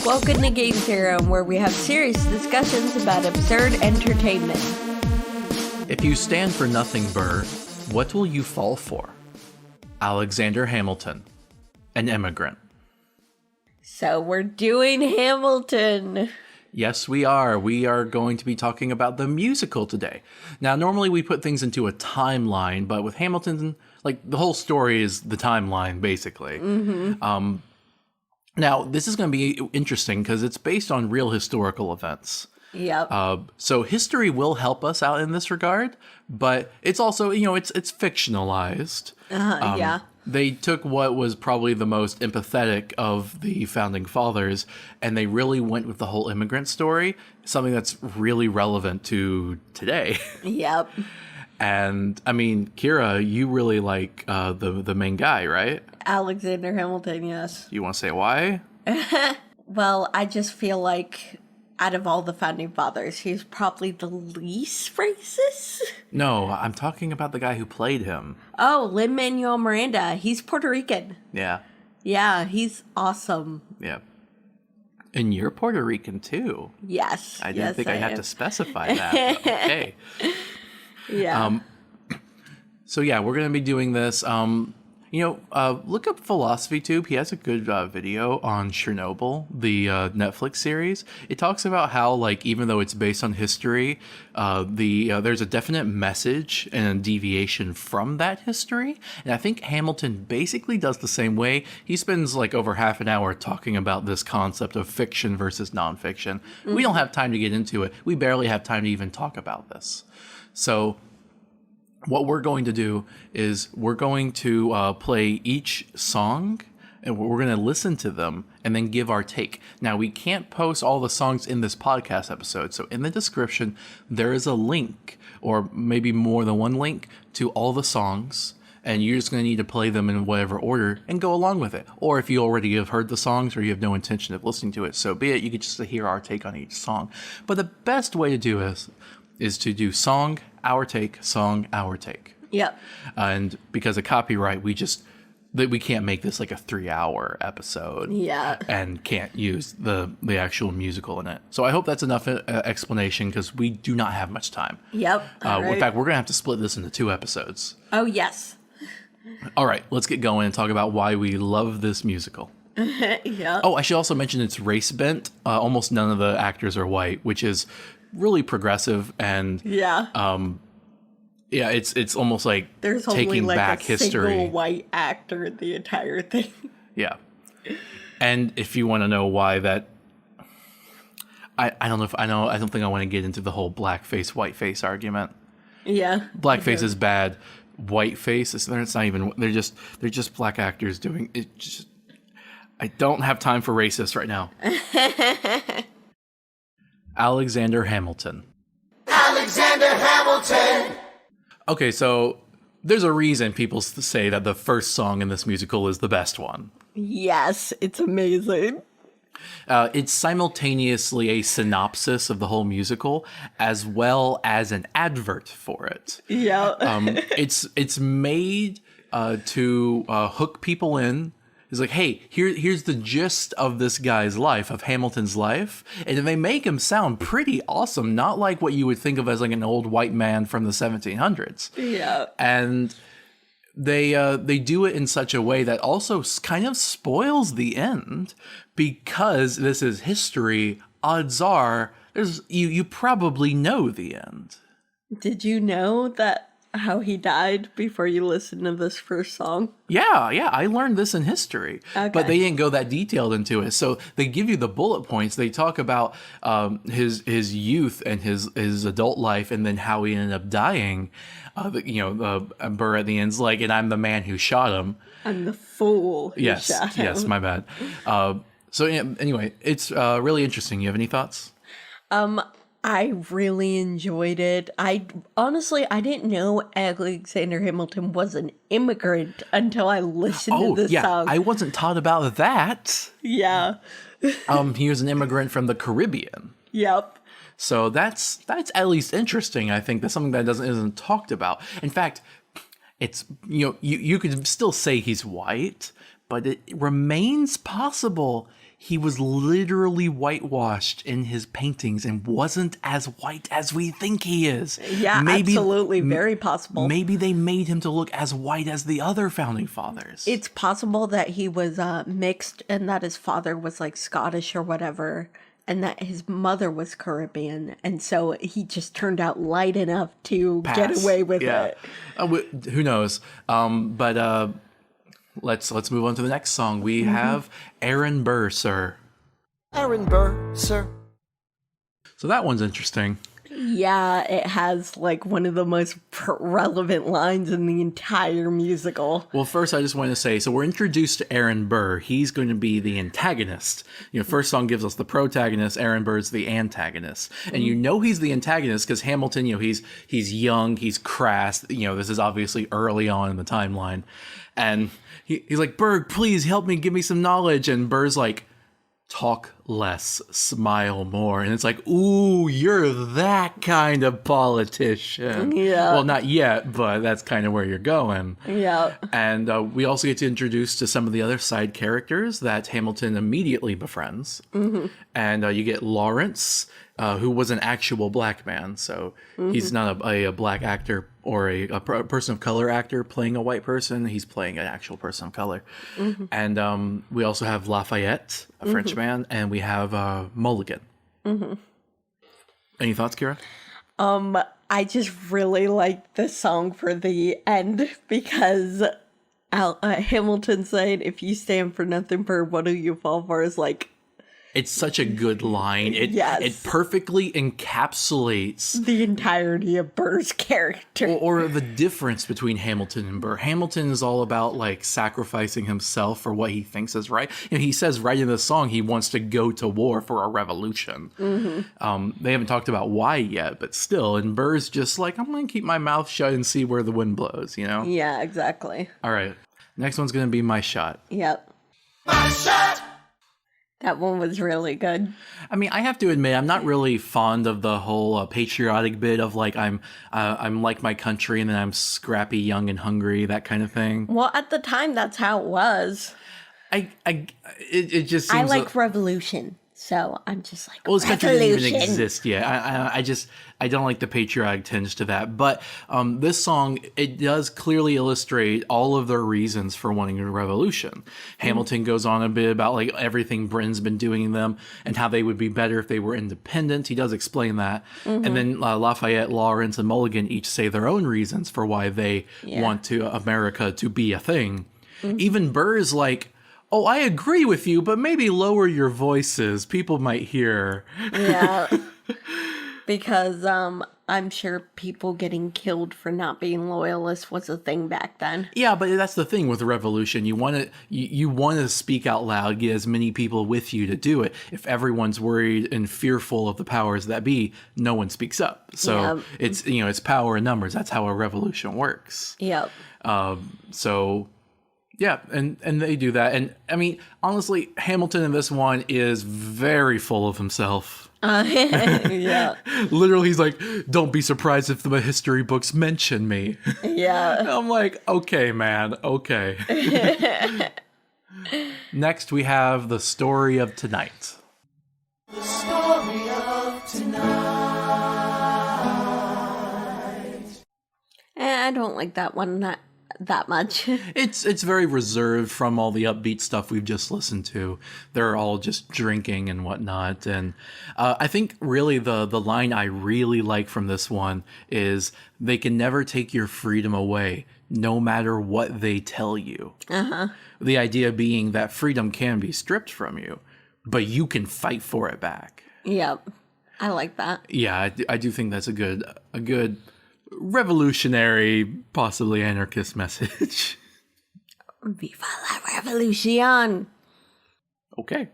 Welcome to Game Theorem, where we have serious discussions about absurd entertainment. If you stand for nothing, Burr, what will you fall for? Alexander Hamilton, an immigrant. So we're doing Hamilton. Yes, we are. We are going to be talking about the musical today. Now, normally we put things into a timeline, but with Hamilton, like, the whole story is the timeline, basically. Mm-hmm. Now, this is going to be interesting because it's based on real historical events. Yep. So history will help us out in this regard, but it's also, it's fictionalized. Yeah. They took what was probably the most empathetic of the founding fathers, and they really went with the whole immigrant story, something that's really relevant to today. Yep. And I mean, Kira, you really like the main guy, right? Alexander Hamilton, yes. You want to say why? Well, I just feel like out of all the founding fathers, he's probably the least racist. No, I'm talking about the guy who played him. Oh, Lin-Manuel Miranda. He's Puerto Rican. Yeah. Yeah, he's awesome. Yeah. And you're Puerto Rican, too. Yes. I didn't think I had am. to specify that. But okay. Yeah. So yeah, we're going to be doing this. Look up Philosophy Tube. He has a good video on Chernobyl, the Netflix series. It talks about how, like, even though it's based on history, there's a definite message and a deviation from that history. And I think Hamilton basically does the same way. He spends like over half an hour talking about this concept of fiction versus nonfiction. Mm-hmm. We don't have time to get into it. We barely have time to even talk about this. So what we're going to do is we're going to play each song, and we're going to listen to them and then give our take. Now, we can't post all the songs in this podcast episode, so in the description, there is a link, or maybe more than one link, to all the songs, and you're just going to need to play them in whatever order and go along with it. Or if you already have heard the songs or you have no intention of listening to it, so be it. You could just hear our take on each song. But the best way to do this is to do song, our take, song, our take. Yep. And because of copyright, we can't make this like a 3-hour episode. Yeah. And can't use the actual musical in it. So I hope that's enough explanation, because we do not have much time. Yep. In fact, we're going to have to split this into 2 episodes. Oh, yes. All right, let's get going and talk about why we love this musical. Yeah. Oh, I should also mention it's race bent. Almost none of the actors are white, which is really progressive, and it's almost like there's taking only like back a history. Single white actor in the entire thing. Yeah. And if you want to know why that, I don't think I want to get into the whole blackface whiteface argument. Yeah. Blackface is bad. Whiteface is, it's not even, they're just black actors doing it. Just, I don't have time for racists right now. Alexander Hamilton. Alexander Hamilton! Okay, so there's a reason people say that the first song in this musical is the best one. Yes, it's amazing. It's simultaneously a synopsis of the whole musical as well as an advert for it. Yeah. It's made to hook people in. It's like, hey, here's the gist of this guy's life, of Hamilton's life. And they make him sound pretty awesome, not like what you would think of as like an old white man from the 1700s. Yeah. And they do it in such a way that also kind of spoils the end, because this is history. Odds are you probably know the end. Did you know that how he died before you listened to this first song? Yeah, I learned this in history, but they didn't go that detailed into it. So they give you the bullet points. They talk about his youth and his adult life, and then how he ended up dying. Burr at the end's like, and I'm the man who shot him. I'm the fool who shot him. Yes, my bad. So anyway, it's really interesting. You have any thoughts? I really enjoyed it. I didn't know Alexander Hamilton was an immigrant until I listened to this song. I wasn't taught about that. Yeah. He was an immigrant from the Caribbean. Yep. So that's at least interesting. I think that's something that isn't talked about. In fact, it's you could still say he's white, but it remains possible he was literally whitewashed in his paintings and wasn't as white as we think he is. Yeah, absolutely. Very possible. Maybe they made him to look as white as the other founding fathers. It's possible that he was mixed and that his father was like Scottish or whatever, and that his mother was Caribbean, and so he just turned out light enough to get away with it. Who knows? But let's move on to the next song. We have Aaron Burr, Sir. Aaron Burr, sir. So that one's interesting. Yeah, it has like one of the most relevant lines in the entire musical. Well, first I just want to say, so we're introduced to Aaron Burr. He's going to be the antagonist. First song gives us the protagonist. Aaron Burr's the antagonist, and he's the antagonist because Hamilton. He's young, he's crass. This is obviously early on in the timeline, and he's like, Burr, please help me, give me some knowledge. And Burr's like, talk less, smile more. And it's like, ooh, you're that kind of politician. Yeah. Well, not yet, but that's kind of where you're going. Yeah. And we also get to introduce to some of the other side characters that Hamilton immediately befriends. Mm-hmm. And you get Lawrence, who was an actual black man. So he's not a black actor or a person of color actor playing a white person. He's playing an actual person of color. Mm-hmm. And we also have Lafayette, a French man, and we have Mulligan. Mm-hmm. Any thoughts, Kira? I just really like the song for the end because Hamilton saying, "If you stand for nothing, Burr, what do you fall for?" is like, it's such a good line. It perfectly encapsulates the entirety of Burr's character. Or the difference between Hamilton and Burr. Hamilton is all about like sacrificing himself for what he thinks is right. And he says right in the song he wants to go to war for a revolution. Mm-hmm. They haven't talked about why yet, but still. And Burr's just like, I'm going to keep my mouth shut and see where the wind blows, Yeah, exactly. All right. Next one's going to be My Shot. Yep. My shot. That one was really good. I mean, I have to admit, I'm not really fond of the whole patriotic bit of like I'm like my country and then I'm scrappy, young, and hungry, that kind of thing. Well, at the time, that's how it was. It just seems I like revolution, so I'm just like, well, this country didn't even exist yet. I don't like the patriotic tinge to that. But this song, it does clearly illustrate all of their reasons for wanting a revolution. Hamilton goes on a bit about like everything Britain's been doing to them and how they would be better if they were independent. He does explain that. Mm-hmm. And then Lafayette, Lawrence, and Mulligan each say their own reasons for why they want America to be a thing. Mm-hmm. Even Burr's like, oh, I agree with you, but maybe lower your voices. People might hear. Yeah. Because I'm sure people getting killed for not being loyalists was a thing back then. Yeah, but that's the thing with the revolution. You want to speak out loud, get as many people with you to do it. If everyone's worried and fearful of the powers that be, no one speaks up. So it's power in numbers. That's how a revolution works. Yep. So yeah, and they do that. And I mean, honestly, Hamilton in this one is very full of himself. Yeah. Literally, he's like, don't be surprised if the history books mention me. Yeah. I'm like, okay, man, okay. Next, we have The Story of Tonight. The story of tonight. I don't like that one that much. It's very reserved from all the upbeat stuff we've just listened to. They're all just drinking and whatnot. And I think really the line I really like from this one is, they can never take your freedom away, no matter what they tell you. Uh-huh. The idea being that freedom can be stripped from you, but you can fight for it back. Yep. I like that. Yeah, I do think that's a good revolutionary, possibly anarchist message. Viva la revolution! Okay.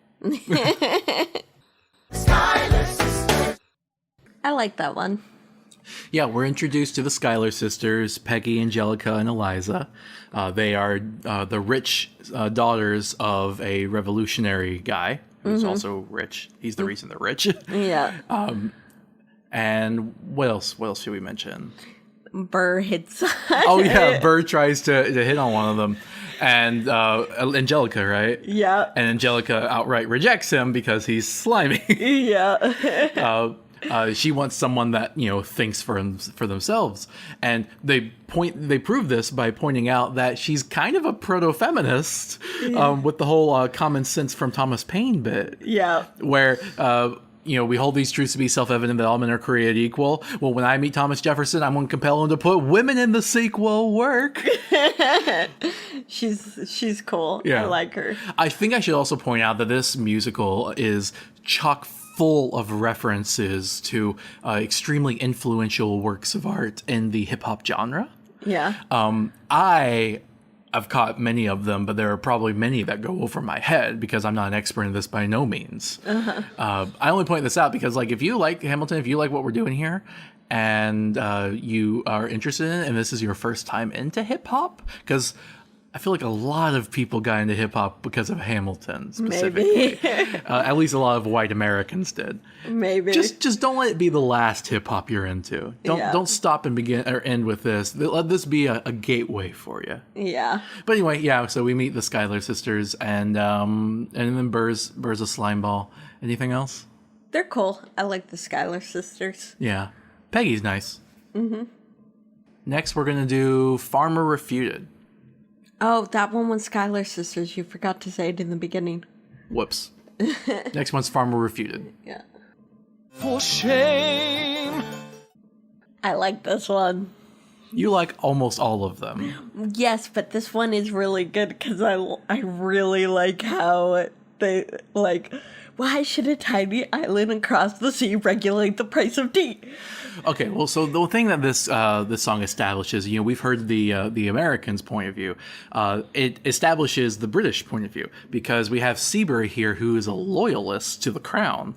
I like that one. Yeah, we're introduced to the Schuyler sisters, Peggy, Angelica, and Eliza. They are the rich daughters of a revolutionary guy who's also rich. He's the reason they're rich. Yeah. And what else? What else should we mention? Burr hits. Oh yeah, Burr tries to hit on one of them, and Angelica, right? Yeah. And Angelica outright rejects him because he's slimy. Yeah. She wants someone that thinks for themselves, and they prove this by pointing out that she's kind of a proto-feminist, with the whole common sense from Thomas Paine bit. Yeah. Where we hold these truths to be self-evident that all men are created equal. Well, when I meet Thomas Jefferson, I'm going to compel him to put women in the sequel work. She's cool. Yeah. I like her. I think I should also point out that this musical is chock full of references to extremely influential works of art in the hip-hop genre. Yeah. I've caught many of them, but there are probably many that go over my head because I'm not an expert in this by no means. I only point this out because, if you like Hamilton, if you like what we're doing here, and you are interested in it, and this is your first time into hip hop, because I feel like a lot of people got into hip hop because of Hamilton specifically. Maybe. At least a lot of white Americans did. Maybe. Just don't let it be the last hip hop you're into. Don't stop and begin or end with this. Let this be a gateway for you. Yeah. But anyway, yeah. So we meet the Schuyler sisters, and then Burr's a slime ball. Anything else? They're cool. I like the Schuyler sisters. Yeah, Peggy's nice. Mm-hmm. Next, we're gonna do Farmer Refuted. Oh, that one was Schuyler sisters. You forgot to say it in the beginning. Whoops. Next one's Farmer Refuted. Yeah. For shame. I like this one. You like almost all of them. Yes, but this one is really good because I really like how they why should a tiny island across the sea regulate the price of tea? Okay, well, so the thing that this song establishes, we've heard the Americans' point of view. It establishes the British point of view because we have Seabury here, who is a loyalist to the crown,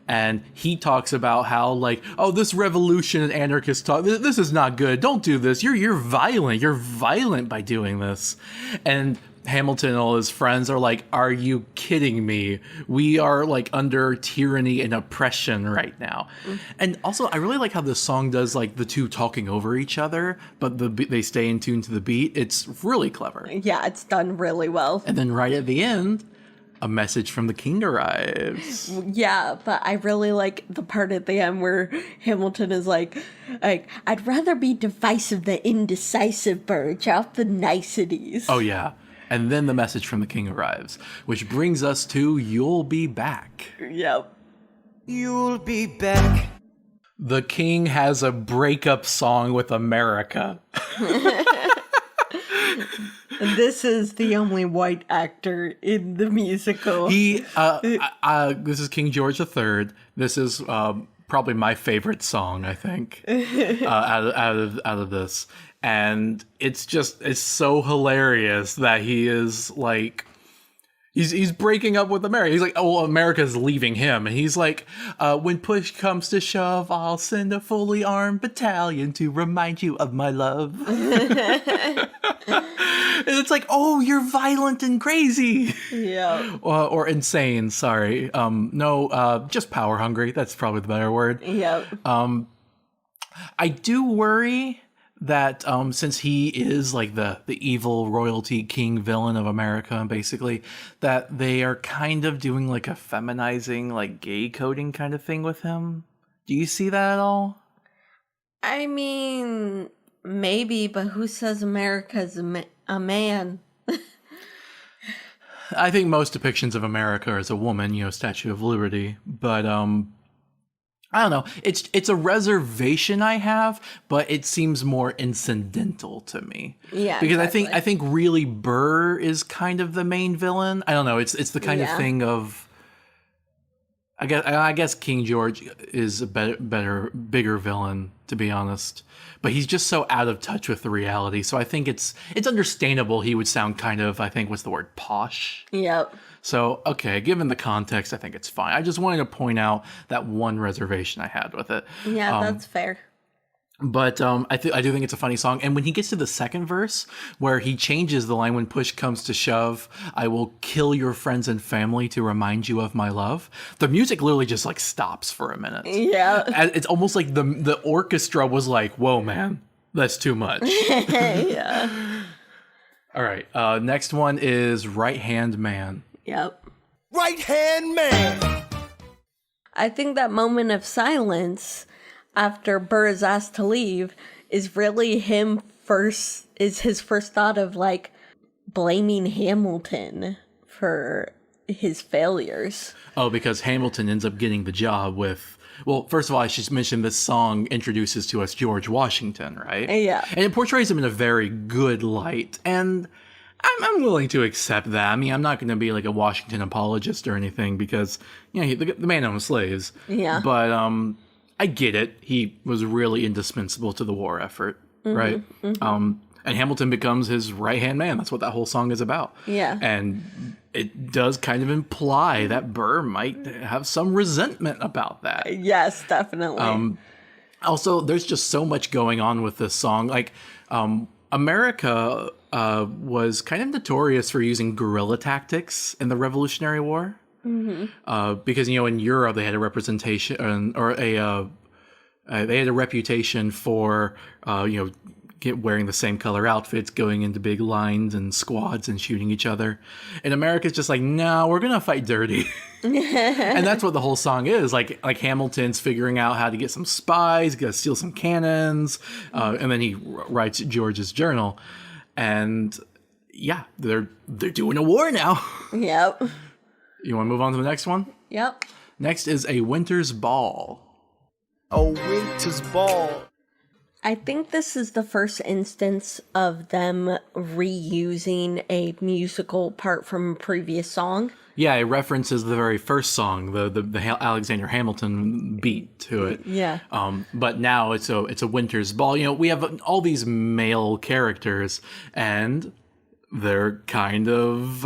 and he talks about how this revolution and anarchist talk, this is not good. Don't do this. You're violent. You're violent by doing this, and Hamilton and all his friends are like, are you kidding me? We are under tyranny and oppression right now. And also, I really like how this song does the two talking over each other, but they stay in tune to the beat. It's really clever. Yeah, it's done really well. And then right at the end, a message from the king arrives. Yeah, but I really like the part at the end where Hamilton is like, I'd rather be divisive than indecisive, Burge, out the niceties. Oh, yeah. And then the message from the king arrives, which brings us to You'll Be Back. Yep. You'll be back. The king has a breakup song with America. This is the only white actor in the musical. This is King George III. This is probably my favorite song, I think, out of this. And it's so hilarious that he is he's breaking up with America. He's like, oh, America's leaving him. And he's like, when push comes to shove, I'll send a fully armed battalion to remind you of my love. And it's like, oh, you're violent and crazy. Yeah. Or insane, sorry. Just power hungry. That's probably the better word. Yep. I do worry that since he is the evil royalty king villain of America, basically, that they are kind of doing a feminizing, gay coding kind of thing with him. Do you see that at all? I mean, maybe, but who says America's a man? I think most depictions of America are as a woman, Statue of Liberty, but I don't know. It's a reservation I have, but it seems more incidental to me. Yeah, because exactly. I think really Burr is kind of the main villain. I don't know. It's the kind of thing of. I guess King George is a bigger villain, to be honest. But he's just so out of touch with the reality. So I think it's understandable he would sound kind of, I think, what's the word, posh? Yep. So, okay, given the context, I think it's fine. I just wanted to point out that one reservation I had with it. Yeah, that's fair. But I do think it's a funny song. And when he gets to the second verse, where he changes the line, when push comes to shove, I will kill your friends and family to remind you of my love. The music literally just stops for a minute. Yeah. It's almost like the orchestra was like, whoa, man, that's too much. Yeah. All right. Next one is Right Hand Man. Yep. Right hand man. I think that moment of silence after Burr is asked to leave is really his first thought of like blaming Hamilton for his failures. Oh, because Hamilton ends up getting the job with. Well, first of all, I should mention this song introduces to us George Washington, right? Yeah. And it portrays him in a very good light. And I'm willing to accept that. I mean, I'm not going to be like a Washington apologist or anything because, you know, the man owned slaves. Yeah. But I get it. He was really indispensable to the war effort, right? And Hamilton becomes his right-hand man. That's what that whole song is about. Yeah. And it does kind of imply that Burr might have some resentment about that. Yes, definitely. Also, there's just so much going on with this song. Like, America was kind of notorious for using guerrilla tactics in the Revolutionary War. Because, you know, in Europe, they had a representation they had a reputation for, you know, wearing the same color outfits, going into big lines and squads and shooting each other. And America's just like, no, we're going to fight dirty. And that's what the whole song is. Like Hamilton's figuring out how to get some spies, gotta steal some cannons. And then he writes George's journal. And yeah, they're doing a war now. Yep. You want to move on to the next one? Yep. Next is A Winter's Ball. A winter's ball. I think this is the first instance of them reusing a musical part from a previous song. Yeah, it references the very first song, the Alexander Hamilton beat to it. Yeah. But now it's a Winter's Ball. You know, we have all these male characters, and they're kind of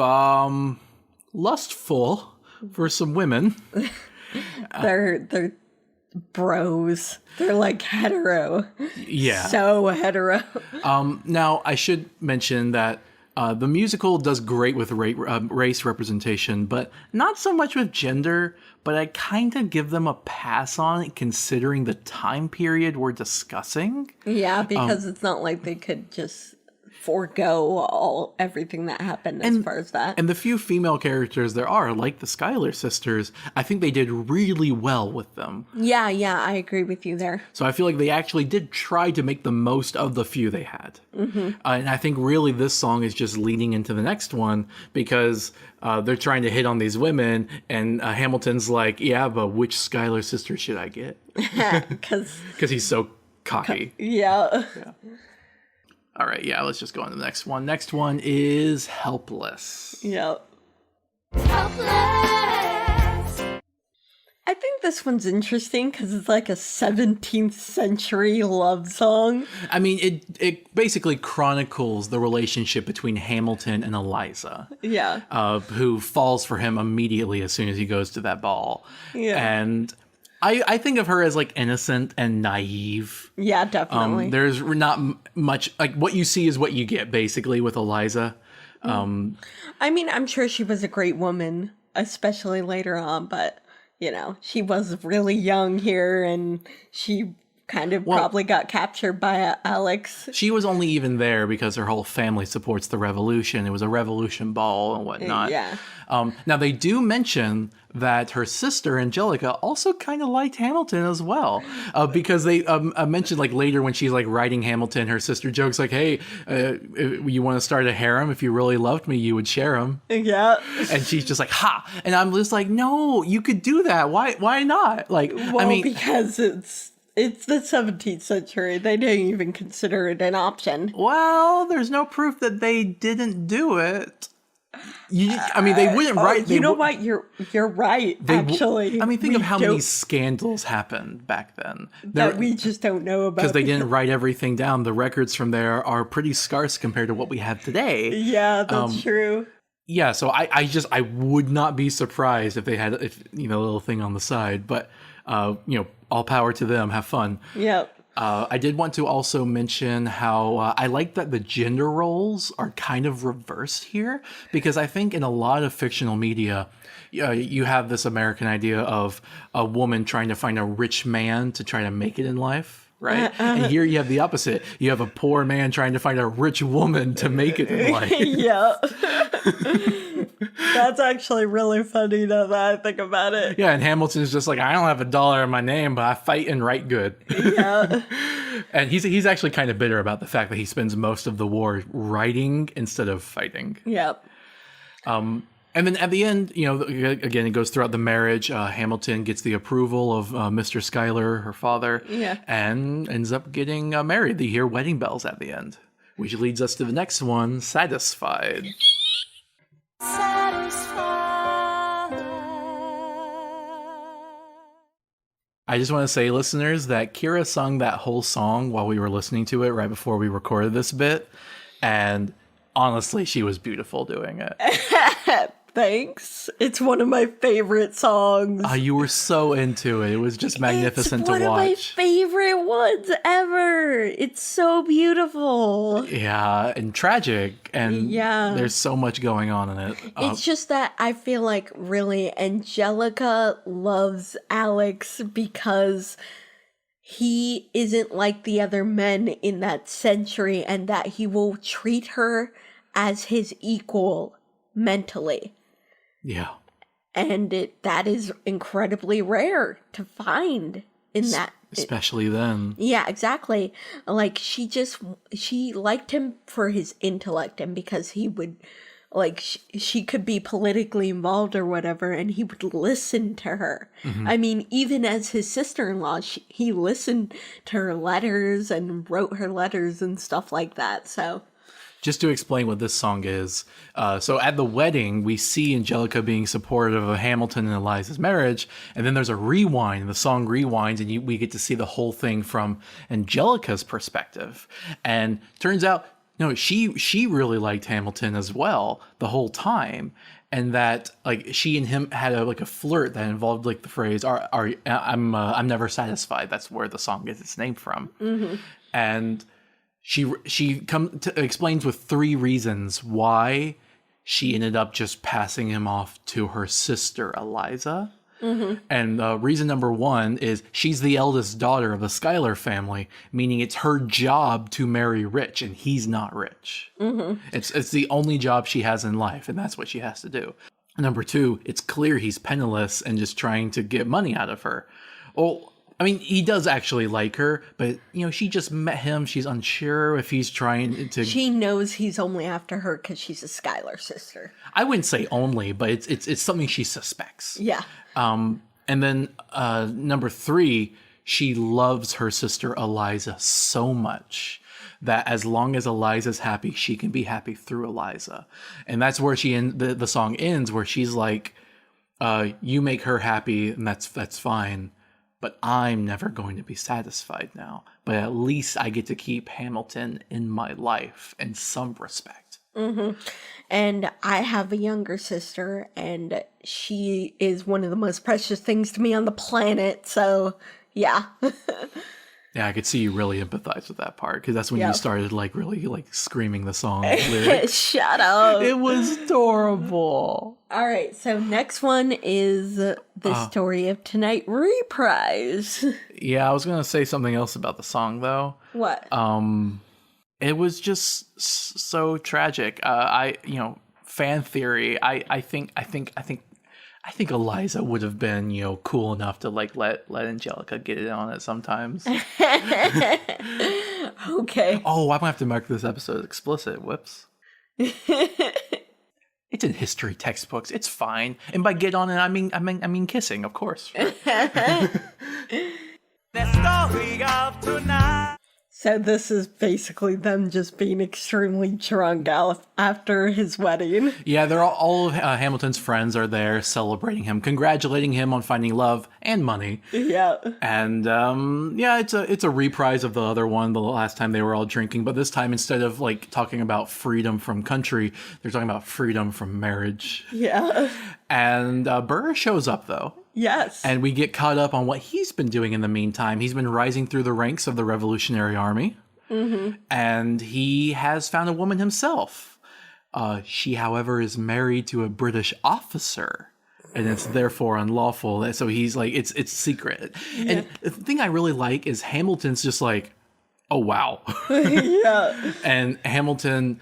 lustful for some women. They're bros. They're like hetero. Yeah. So hetero. Now, I should mention that the musical does great with race representation, but not so much with gender. But I kind of give them a pass on it, considering the time period we're discussing. Yeah, because it's not like they could just forego everything that happened as far as that. And the few female characters there are, like the Schuyler sisters, I think they did really well with them. Yeah, I agree with you there. So I feel like they actually did try to make the most of the few they had. And I think really this song is just leading into the next one because they're trying to hit on these women, and Hamilton's like, yeah, but which Schuyler sister should I get? Because he's so cocky. Yeah. All right, yeah, let's just go on to the next one. Next one is Helpless. Yep. Helpless. I think this one's interesting because it's like a 17th century love song. I mean, it basically chronicles the relationship between Hamilton and Eliza. Yeah. Who falls for him immediately as soon as he goes to that ball. Yeah. And I think of her as like innocent and naive. Yeah, definitely. There's not much, like what you see is what you get basically with Eliza. I mean, I'm sure she was a great woman, especially later on, but you know, she was really young here and she kind of probably got captured by Alex. She was only even there because her whole family supports the revolution. It was a revolution ball and whatnot. Yeah. Now, they do mention that her sister, Angelica, also kind of liked Hamilton as well. Because they mentioned, like, later when she's, like, writing Hamilton, her sister jokes, like, hey, you want to start a harem? If you really loved me, you would share him. Yeah. And she's just like, ha! And I'm just like, no, you could do that. Why not? Like, well, I mean, because it's the 17th century. They didn't even consider it an option. well, there's no proof that they didn't do it. I mean, they wouldn't write. You know what? You're right. Actually, I mean, think of how many don't- scandals happened back then. that we just don't know about Because they didn't write everything down. The records from there are pretty scarce compared to what we have today. Yeah, that's true. Yeah, so I would not be surprised if they had a little thing on the side. But all power to them. Have fun. Yep. I did want to also mention how I like that the gender roles are kind of reversed here, because I think in a lot of fictional media, you have this American idea of a woman trying to find a rich man to try to make it in life. right? And here you have the opposite. You have a poor man trying to find a rich woman to make it in life. Yeah. That's actually really funny now that I think about it. Yeah, and Hamilton's just like, I don't have $1 in my name, but I fight and write good. Yeah. And he's actually kind of bitter about the fact that he spends most of the war writing instead of fighting. Yep. And then at the end, you know, again, it goes throughout the marriage. Hamilton gets the approval of Mr. Schuyler, her father, and ends up getting married. They hear wedding bells at the end, which leads us to the next one, Satisfied. I just want to say, listeners, that Kira sung that whole song while we were listening to it right before we recorded this bit. And honestly, she was beautiful doing it. Thanks. It's one of my favorite songs. You were so into it. It was just magnificent to watch. It's one of my favorite ones ever. It's so beautiful. Yeah, and tragic. And Yeah. there's so much going on in it. It's just that I feel like really Angelica loves Alex because he isn't like the other men in that century and that he will treat her as his equal mentally. Yeah. And that is incredibly rare to find in that. Especially then. Yeah, exactly. Like she liked him for his intellect and because he would, like, she could be politically involved or whatever, and he would listen to her. I mean, even as his sister-in-law, he listened to her letters and wrote her letters and stuff like that. So. Just to explain what this song is, so at the wedding, we see Angelica being supportive of Hamilton and Eliza's marriage, and then there's a rewind, the song rewinds, and we get to see the whole thing from Angelica's perspective. And turns out, you know, she really liked Hamilton as well the whole time, and that like she and him had a flirt that involved like the phrase I'm never satisfied. That's where the song gets its name from. And she explains with 3 reasons why she ended up just passing him off to her sister Eliza. And reason number 1 is she's the eldest daughter of the Schuyler family, meaning it's her job to marry rich, and he's not rich. It's the only job she has in life, and that's what she has to do. Number 2, it's clear he's penniless and just trying to get money out of her. Well, I mean, he does actually like her, but, you know, she just met him. She's unsure if he's trying to... She knows he's only after her because she's a Schuyler sister. I wouldn't say only, but it's something she suspects. Yeah. And then number 3, she loves her sister Eliza so much that as long as Eliza's happy, she can be happy through Eliza. And that's where the song ends, where she's like, you make her happy, and that's fine. But I'm never going to be satisfied now. But at least I get to keep Hamilton in my life in some respect. And I have a younger sister, and she is one of the most precious things to me on the planet. So, yeah. Yeah, I could see you really empathize with that part, because that's when Yep. you started like really like screaming the song lyrics. Shut up. It was adorable. All right, so next one is the story of tonight reprise. Yeah, I was gonna say something else about the song though. What? It was just so tragic. Fan theory. I think Eliza would have been, cool enough to like let Angelica get it on it sometimes. Okay. Oh, I'm gonna have to mark this episode explicit. Whoops. It's in history textbooks. It's fine. And by get on it, I mean kissing, of course. The story of tonight. So this is basically them just being extremely drunk after his wedding. Yeah, they're all of Hamilton's friends are there celebrating him, congratulating him on finding love and money. Yeah. And it's a reprise of the other one, the last time they were all drinking, but this time instead of like talking about freedom from country, they're talking about freedom from marriage. Yeah. And Burr shows up though. Yes. And we get caught up on what he's been doing in the meantime. He's been rising through the ranks of the Revolutionary Army. Mm-hmm. And he has found a woman himself. She, however, is married to a British officer. and it's therefore unlawful. So he's like, it's secret. Yeah. And the thing I really like is Hamilton's just like, oh wow. Yeah. And Hamilton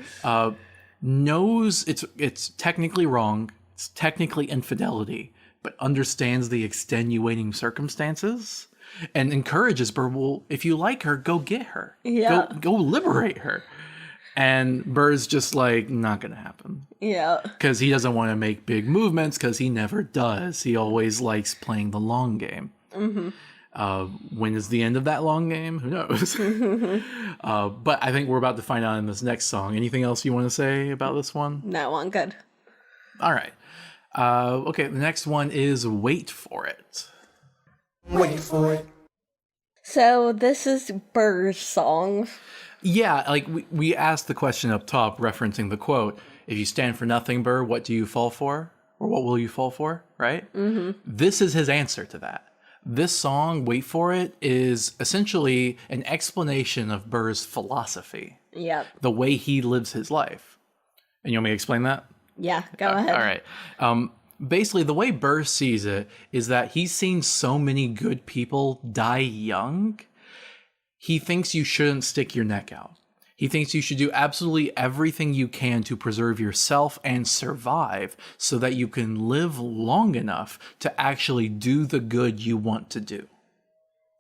knows it's technically wrong, it's technically infidelity, but understands the extenuating circumstances and encourages Burr, well, if you like her, go get her. Yeah. Go liberate her. And Burr's just like, not going to happen. Yeah. Because he doesn't want to make big movements, because he never does. He always likes playing the long game. Mm-hmm. When is the end of that long game? Who knows? But I think we're about to find out in this next song. Anything else you want to say about this one? No, I'm good. All right. Okay, the next one is Wait For It. Wait for it. So this is Burr's song. Yeah, like we asked the question up top, referencing the quote, if you stand for nothing, Burr, what do you fall for? Or what will you fall for, right? Mm-hmm. This is his answer to that. This song, Wait For It, is essentially an explanation of Burr's philosophy. Yep. The way he lives his life. And you want me to explain that? Yeah, go ahead. All right. Basically, the way Burr sees it is that he's seen so many good people die young. He thinks you shouldn't stick your neck out. He thinks you should do absolutely everything you can to preserve yourself and survive so that you can live long enough to actually do the good you want to do.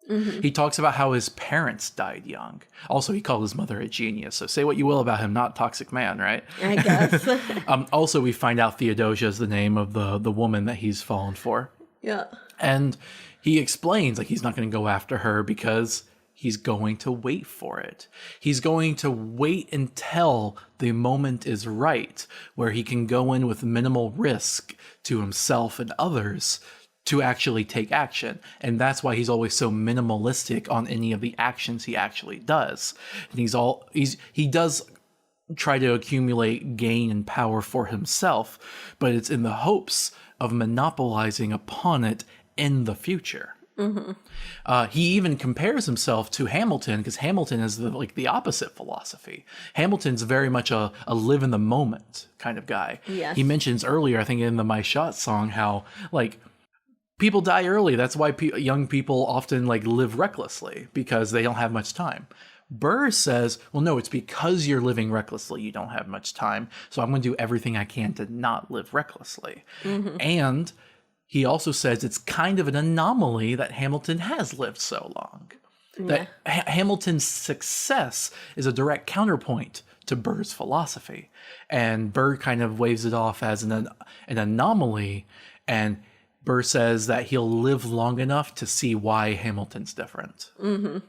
Mm-hmm. He talks about how his parents died young. Also, he called his mother a genius. So say what you will about him, not toxic man, right? I guess. Also, we find out Theodosia is the name of the woman that he's fallen for. Yeah. And he explains like he's not going to go after her because he's going to wait for it. He's going to wait until the moment is right, where he can go in with minimal risk to himself and others to actually take action. And that's why he's always so minimalistic on any of the actions he actually does. And he does try to accumulate gain and power for himself, but it's in the hopes of monopolizing upon it in the future. Mm-hmm. He even compares himself to Hamilton, because Hamilton is the opposite philosophy. Hamilton's very much a live in the moment kind of guy. Yes. He mentions earlier, I think in the My Shot song, how people die early. That's why young people often live recklessly, because they don't have much time. Burr says, well, no, it's because you're living recklessly. You don't have much time. So I'm going to do everything I can to not live recklessly. Mm-hmm. And he also says it's kind of an anomaly that Hamilton has lived so long. Yeah. That Hamilton's success is a direct counterpoint to Burr's philosophy. And Burr kind of waves it off as an anomaly. And Burr says that he'll live long enough to see why Hamilton's different. Mm-hmm.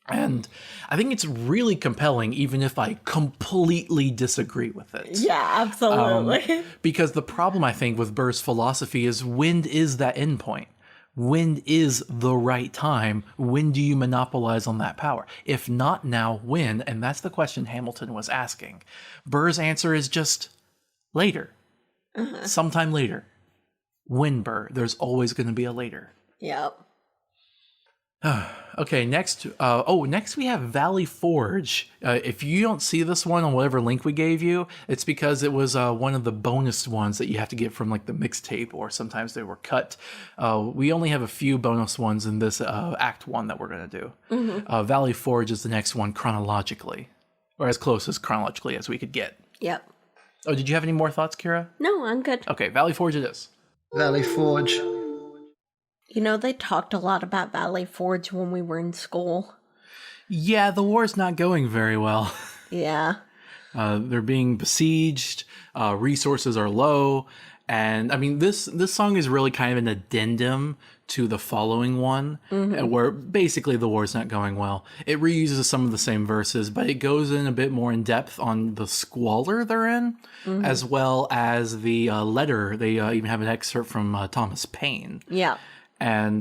And I think it's really compelling, even if I completely disagree with it. Yeah, absolutely. Because the problem, I think, with Burr's philosophy is, when is that end point? When is the right time? When do you monopolize on that power? If not now, when? And that's the question Hamilton was asking. Burr's answer is just later. Uh-huh. Sometime later. When, Burr? There's always going to be a later. Yep. Okay, next we have Valley Forge. If you don't see this one on whatever link we gave you, it's because it was one of the bonus ones that you have to get from the mixtape, or sometimes they were cut. We only have a few bonus ones in this Act 1 that we're going to do. Mm-hmm. Valley Forge is the next one chronologically, or as close as chronologically as we could get. Yep. Oh, did you have any more thoughts, Kira? No, I'm good. Okay, Valley Forge it is. Valley Forge. You know, they talked a lot about Valley Forge when we were in school. Yeah, the war's not going very well. Yeah. They're being besieged, resources are low, and I mean, this song is really kind of an addendum to the following one, mm-hmm. where basically the war's not going well. It reuses some of the same verses, but it goes in a bit more in depth on the squalor they're in, mm-hmm. as well as the letter. They even have an excerpt from Thomas Paine. Yeah. And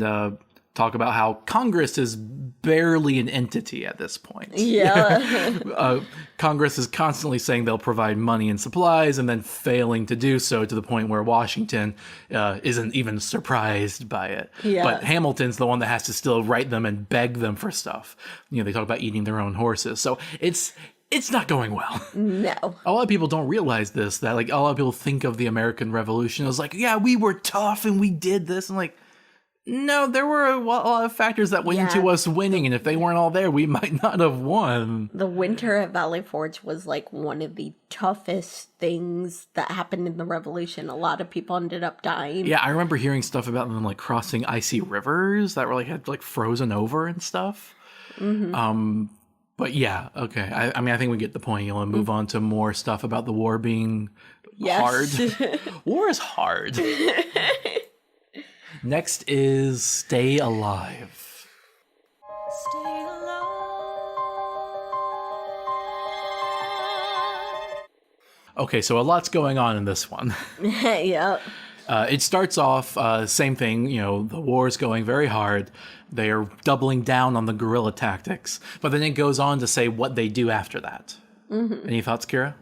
talk about how Congress is barely an entity at this point. Yeah. Congress is constantly saying they'll provide money and supplies, and then failing to do so, to the point where Washington isn't even surprised by it. Yeah. But Hamilton's the one that has to still write them and beg them for stuff. They talk about eating their own horses. So it's it's not going well. No. A lot of people don't realize this, that like a lot of people think of the American Revolution as like, yeah, we were tough and we did this. And like, no, there were a lot of factors that went into us winning. And if they weren't all there, we might not have won. The winter at Valley Forge was like one of the toughest things that happened in the Revolution. A lot of people ended up dying. Yeah, I remember hearing stuff about them like crossing icy rivers that were like had like frozen over and stuff. But yeah, okay. I mean, I think we get the point. You want to move on to more stuff about the war being hard. War is hard. Next is Stay Alive. Stay alive. Okay, so a lot's going on in this one. Yeah. It starts off, same thing, you know, the war is going very hard. They are doubling down on the guerrilla tactics. But then it goes on to say what they do after that. Any thoughts, Kira?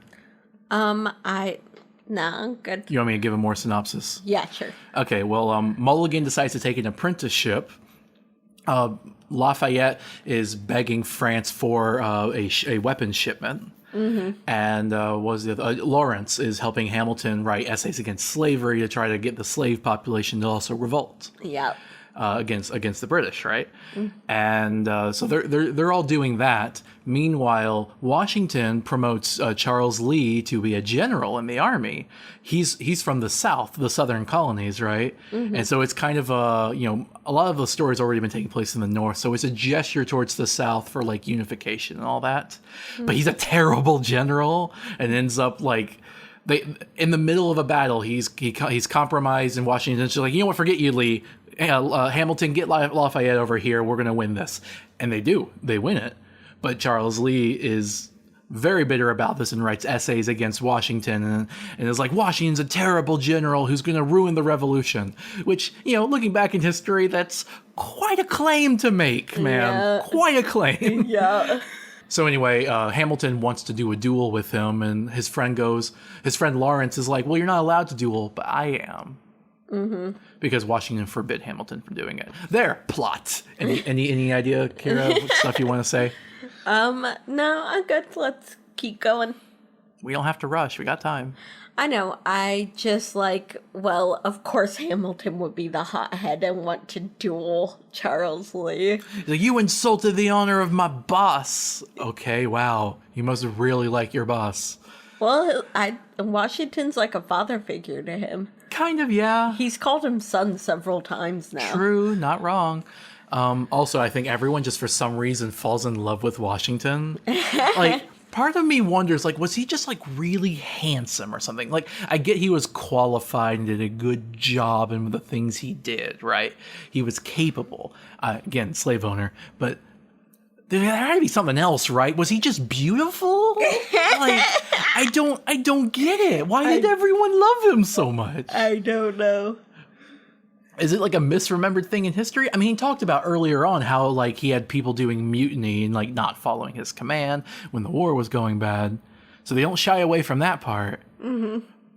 No, good. You want me to give a more synopsis? Yeah, sure. Okay, well, Mulligan decides to take an apprenticeship. Lafayette is begging France for a weapons shipment. And Lawrence is helping Hamilton write essays against slavery to try to get the slave population to also revolt Yep. against the British, right? And so they're all doing that. Meanwhile, Washington promotes Charles Lee to be a general in the army. He's from the South, the Southern colonies, right? And so it's kind of a lot of the story's already been taking place in the North, so it's a gesture towards the South for like unification and all that. But he's a terrible general and ends up like. In the middle of a battle, he's compromised, and Washington's just like, you know what, forget you, Lee. Hamilton, get Lafayette over here. We're going to win this. And they do. They win it. But Charles Lee is very bitter about this and writes essays against Washington and is like, Washington's a terrible general who's going to ruin the revolution. Which, looking back in history, that's quite a claim to make, man. Yeah. Quite a claim. Yeah. So anyway, Hamilton wants to do a duel with him, and his friend Lawrence is like, well, you're not allowed to duel, but I am. Because Washington forbid Hamilton from doing it. There, plot. Any idea, Kira, what stuff you want to say? No, I'm good. Let's keep going. We don't have to rush. We got time. I know. I just of course Hamilton would be the hothead and want to duel Charles Lee. He's like, you insulted the honor of my boss. Okay, wow. You must really like your boss. Well, Washington's like a father figure to him. Kind of, yeah. He's called him son several times now. True, not wrong. Also, I think everyone just for some reason falls in love with Washington. Like, part of me wonders, like, was he just like really handsome or something? Like, I get he was qualified and did a good job in the things he did, right? He was capable. Again, slave owner, but there had to be something else, right? Was he just beautiful? Like, I don't get it. Why did everyone love him so much? I don't know. Is it like a misremembered thing in history? I mean, he talked about earlier on how like he had people doing mutiny and like not following his command when the war was going bad. So they don't shy away from that part.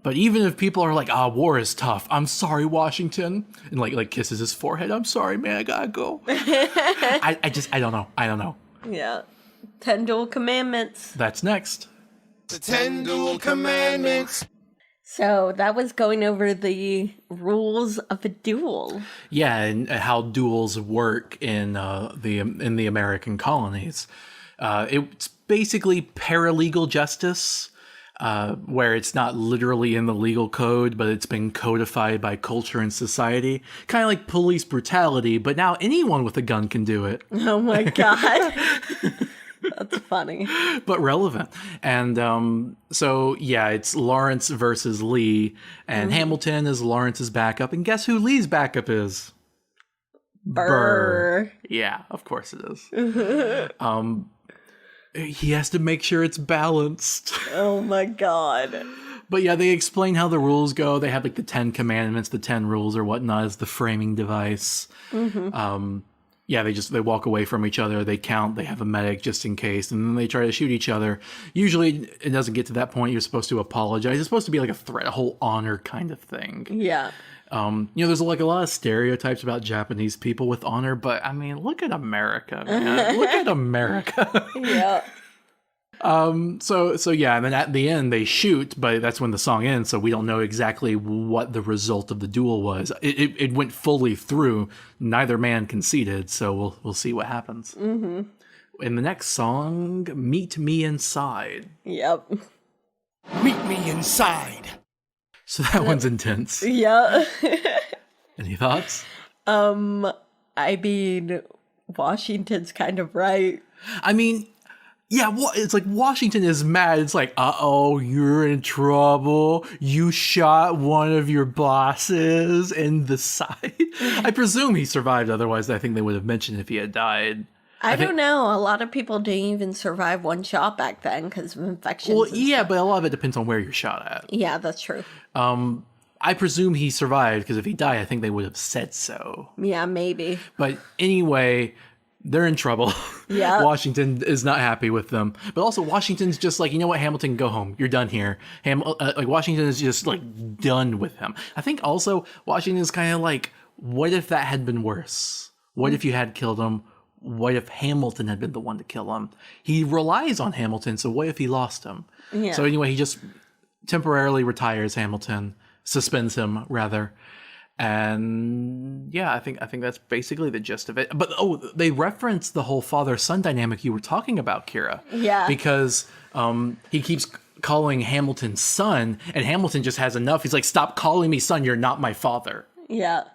But even if people are like, war is tough. I'm sorry, Washington. And like kisses his forehead. I'm sorry, man. I gotta go. I don't know. I don't know. Yeah. 10 Duel Commandments. That's next. The 10 Duel Commandments. So that was going over the rules of a duel. Yeah, and how duels work in the American colonies. It's basically paralegal justice, where it's not literally in the legal code, but it's been codified by culture and society. Kind of like police brutality, but now anyone with a gun can do it. Oh my God. That's funny. But relevant. And so, yeah, it's Lawrence versus Lee, and Hamilton is Lawrence's backup. And guess who Lee's backup is? Burr. Yeah, of course it is. He has to make sure it's balanced. Oh my God. But yeah, they explain how the rules go. They have like the 10 commandments, the 10 rules or whatnot as the framing device. Yeah, they walk away from each other. They count. They have a medic just in case, and then they try to shoot each other. Usually, it doesn't get to that point. You're supposed to apologize. It's supposed to be like a threat, a whole honor kind of thing. Yeah. There's like a lot of stereotypes about Japanese people with honor, but I mean, look at America, man. Look at America. Yeah. So yeah, and then at the end they shoot, but that's when the song ends, so we don't know exactly what the result of the duel was. It went fully through. Neither man conceded, so we'll see what happens. Mm-hmm. In the next song, Meet Me Inside. Yep. Meet me inside. So that one's intense. Yeah. Any thoughts? I mean, Washington's kind of right. I mean, yeah, it's like Washington is mad. It's like, uh-oh, you're in trouble. You shot one of your bosses in the side. I presume he survived. Otherwise, I think they would have mentioned if he had died. I don't know. A lot of people didn't even survive one shot back then because of infections. Well, yeah, but a lot of it depends on where you're shot at. Yeah, that's true. I presume he survived because if he died, I think they would have said so. Yeah, maybe. But anyway, they're in trouble. Yeah. Washington is not happy with them. But also Washington's just like, you know what, Hamilton, go home. You're done here. Like Washington is just like done with him. I think also Washington is kind of like, what if that had been worse? What if you had killed him? What if Hamilton had been the one to kill him? He relies on Hamilton, so what if he lost him? Yeah. So anyway, he just temporarily retires Hamilton, suspends him rather. And yeah, I think that's basically the gist of it. But they reference the whole father-son dynamic you were talking about, Kira. Yeah. Because he keeps calling Hamilton son, and Hamilton just has enough. He's like, stop calling me son, you're not my father. Yeah.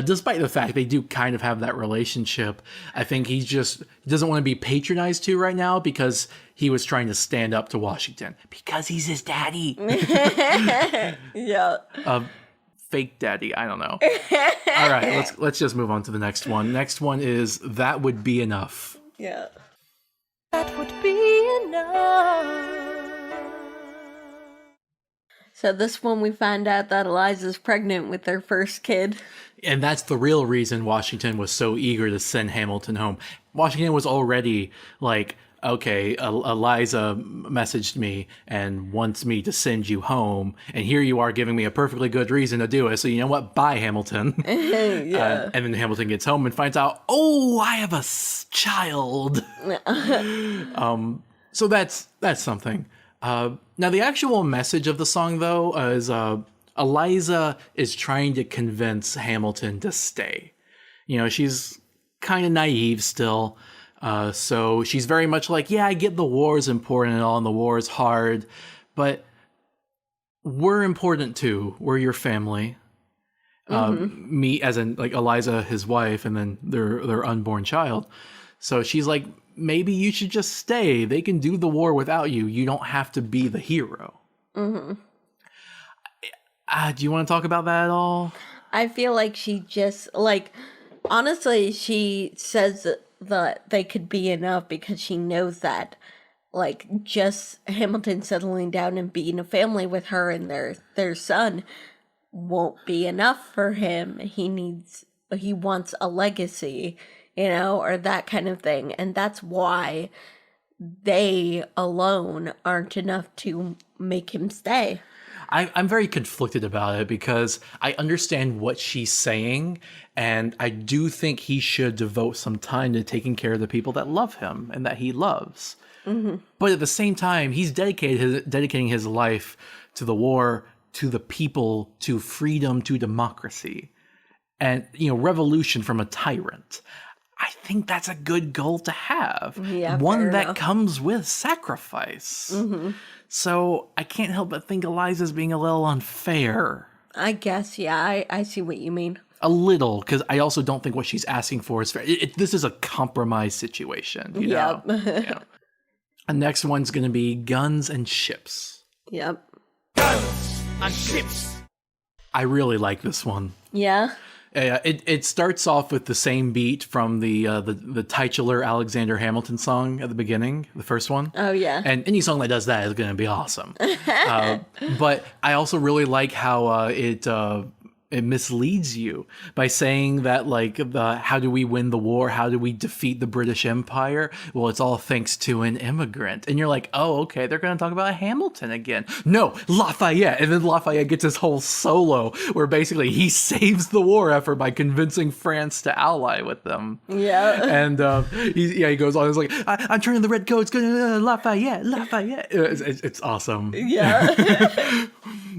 Despite the fact they do kind of have that relationship, I think he doesn't want to be patronized to right now because he was trying to stand up to Washington because he's his daddy. Yeah. Fake daddy, I don't know. All right, let's just move on to the next one. Next one is That Would Be Enough. Yeah. That would be enough. So this one we find out that Eliza's pregnant with their first kid. And that's the real reason Washington was so eager to send Hamilton home. Washington was already like, okay, Eliza messaged me and wants me to send you home. And here you are giving me a perfectly good reason to do it. So you know what? Bye, Hamilton. Yeah. And then Hamilton gets home and finds out, oh, I have a child. So that's something. Now, the actual message of the song, though, is Eliza is trying to convince Hamilton to stay. You know, she's kind of naive still. So she's very much like, yeah, I get the war is important and all, and the war is hard, but we're important too. We're your family. Me, as in like Eliza, his wife, and then their unborn child. So she's like, maybe you should just stay. They can do the war without you. You don't have to be the hero. Mm-hmm. Do you want to talk about that at all? I feel like she just, like, honestly, she says that they could be enough because she knows that, like, just Hamilton settling down and being a family with her and their son won't be enough for him. He wants a legacy, you know, or that kind of thing. And that's why they alone aren't enough to make him stay. I'm very conflicted about it because I understand what she's saying, and I do think he should devote some time to taking care of the people that love him and that he loves. Mm-hmm. But at the same time, he's dedicating his life to the war, to the people, to freedom, to democracy, and, you know, revolution from a tyrant. I think that's a good goal to have. Yeah, one that enough. comes with sacrifice. Mm-hmm. So I can't help but think Eliza's being a little unfair. I guess, yeah, I see what you mean. A little, because I also don't think what she's asking for is fair. This is a compromise situation, you know? Yep. Yeah. The next one's going to be Guns and Ships. Yep. Guns and ships. I really like this one. Yeah. It starts off with the same beat from the titular Alexander Hamilton song at the beginning, the first one. Oh, yeah. And any song that does that is going to be awesome. But I also really like how it it misleads you by saying that like how do we win the war? How do we defeat the British Empire? Well, it's all thanks to an immigrant. And you're like, oh, okay, they're going to talk about Hamilton again. No, Lafayette. And then Lafayette gets his whole solo where basically he saves the war effort by convincing France to ally with them. Yeah. And he goes on. He's like, I'm turning the red coats. Lafayette. It's awesome. Yeah.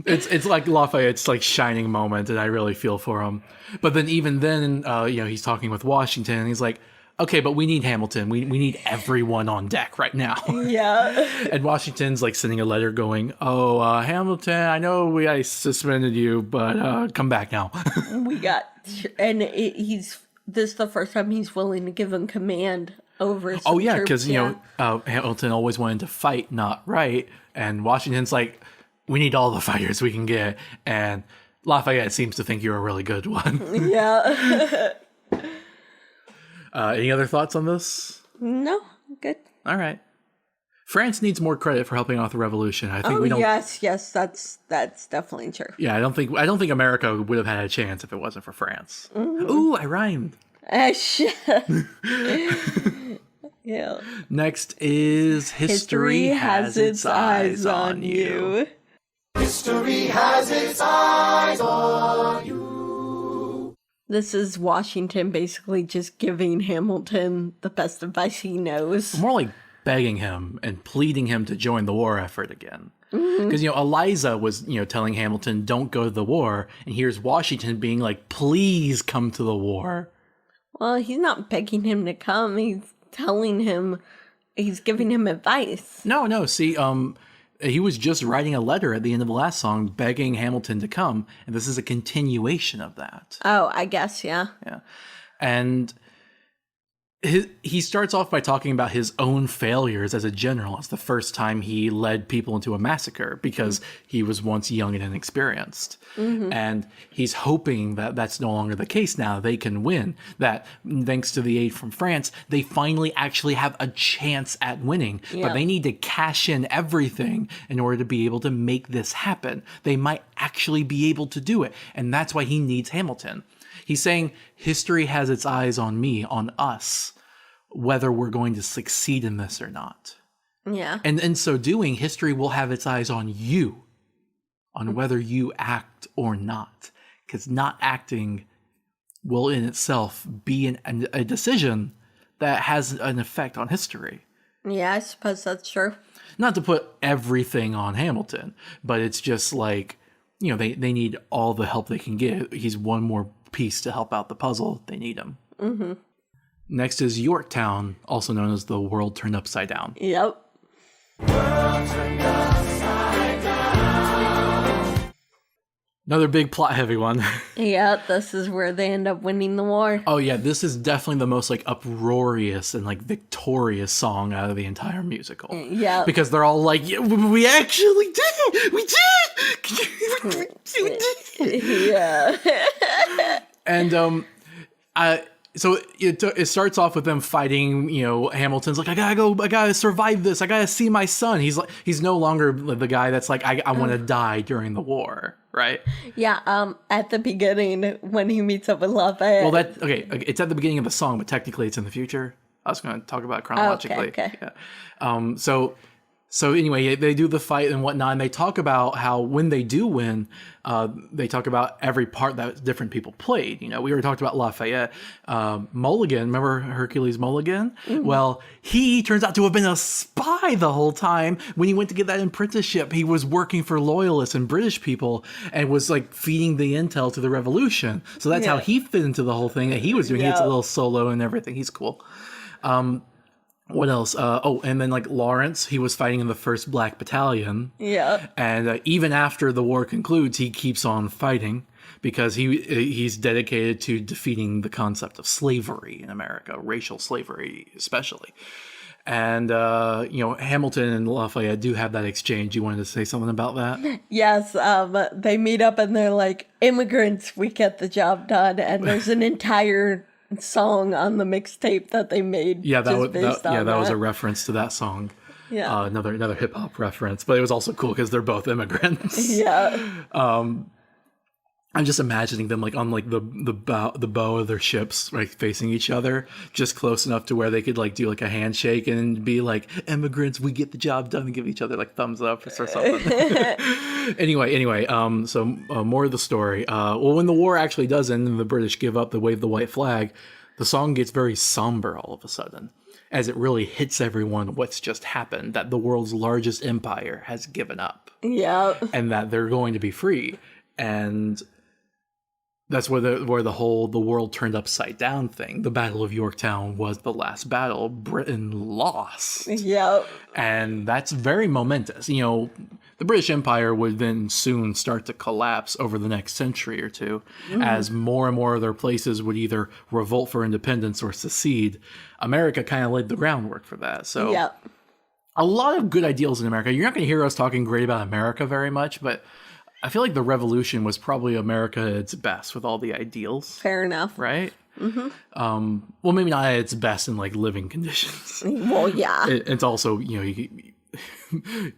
It's like Lafayette's like shining moment, and I really feel for him. But then even then, he's talking with Washington, and he's like, okay, but we need Hamilton. We need everyone on deck right now. Yeah. And Washington's like sending a letter going, oh, Hamilton, I know I suspended you, but come back now. He's this is the first time he's willing to give him command over some troops, because Hamilton always wanted to fight, not write, and Washington's like, we need all the fighters we can get, and Lafayette seems to think you're a really good one. Yeah. Any other thoughts on this? No, good. All right. France needs more credit for helping out the revolution. I think we don't. Yes, that's definitely true. Yeah, I don't think America would have had a chance if it wasn't for France. Mm-hmm. Ooh, I rhymed. Yeah. Next is History Has Its Eyes on You. History has its eyes on you. This is Washington basically just giving Hamilton the best advice he knows. More like begging him and pleading him to join the war effort again. Because, Eliza was, telling Hamilton, don't go to the war. And here's Washington being like, please come to the war. Well, he's not begging him to come. He's telling him, he's giving him advice. No. See, he was just writing a letter at the end of the last song begging Hamilton to come. And this is a continuation of that. Oh, I guess, yeah. Yeah. And he starts off by talking about his own failures as a general. It's the first time he led people into a massacre because he was once young and inexperienced. Mm-hmm. And he's hoping that that's no longer the case now. They can win. That thanks to the aid from France, they finally actually have a chance at winning. Yeah. But they need to cash in everything in order to be able to make this happen. They might actually be able to do it. And that's why he needs Hamilton. He's saying history has its eyes on me, on us, whether we're going to succeed in this or not. Yeah. And in so doing, history will have its eyes on you, on whether you act or not. Because not acting will in itself be a decision that has an effect on history. Yeah, I suppose that's true. Not to put everything on Hamilton, but it's just like, they need all the help they can get. He's one more piece to help out the puzzle. They need him. Mm-hmm. Next is Yorktown, also known as the World Turned Upside Down. Yep. World turned upside down. Another big plot-heavy one. Yeah, this is where they end up winning the war. Oh yeah, this is definitely the most uproarious and victorious song out of the entire musical. Yeah. Because they're all like, yeah, we actually did it! We did! Yeah. And so it starts off with them fighting. Hamilton's like, I gotta survive this. I gotta see my son. He's no longer the guy that's like, I want to die during the war, right? Yeah. At the beginning when he meets up with Lafayette. Well, it's at the beginning of the song, but technically it's in the future. I was going to talk about it chronologically. Okay. Yeah. So anyway, they do the fight and whatnot, and they talk about how when they do win, they talk about every part that different people played. We already talked about Lafayette. Mulligan, remember Hercules Mulligan? Mm-hmm. Well, he turns out to have been a spy the whole time. When he went to get that apprenticeship, he was working for loyalists and British people and was feeding the intel to the revolution. So that's how he fit into the whole thing that he was doing. He gets a little solo and everything. He's cool. What else? And then Lawrence, he was fighting in the 1st Black Battalion. Yeah. And even after the war concludes, he keeps on fighting because he's dedicated to defeating the concept of slavery in America, racial slavery especially. And, Hamilton and Lafayette do have that exchange. You wanted to say something about that? Yes. They meet up and they're like, immigrants, we get the job done. And there's an entire song on the mixtape that they made. Yeah, that was a reference to that song. Yeah, another hip hop reference, but it was also cool because they're both immigrants. Yeah. I'm just imagining them like on like the bow of their ships, like facing each other, just close enough to where they could like do like a handshake and be like, immigrants, we get the job done, and give each other like thumbs up or something. Anyway, so more of the story. Well, when the war actually does end and the British give up, they wave the white flag, the song gets very somber all of a sudden, as it really hits everyone what's just happened, that the world's largest empire has given up. Yeah. And that they're going to be free. And that's where the world turned upside down thing. The Battle of Yorktown was the last battle. Britain lost. Yep. And that's very momentous. You know, the British Empire would then soon start to collapse over the next century or two, as more and more of their places would either revolt for independence or secede. America kind of laid the groundwork for that. So Yep. a lot of good ideals in America. You're not going to hear us talking great about America very much, but I feel like the revolution was probably America at its best with all the ideals, Fair enough. right? Well, maybe not at its best in like living conditions. Well, yeah. It's also, you know,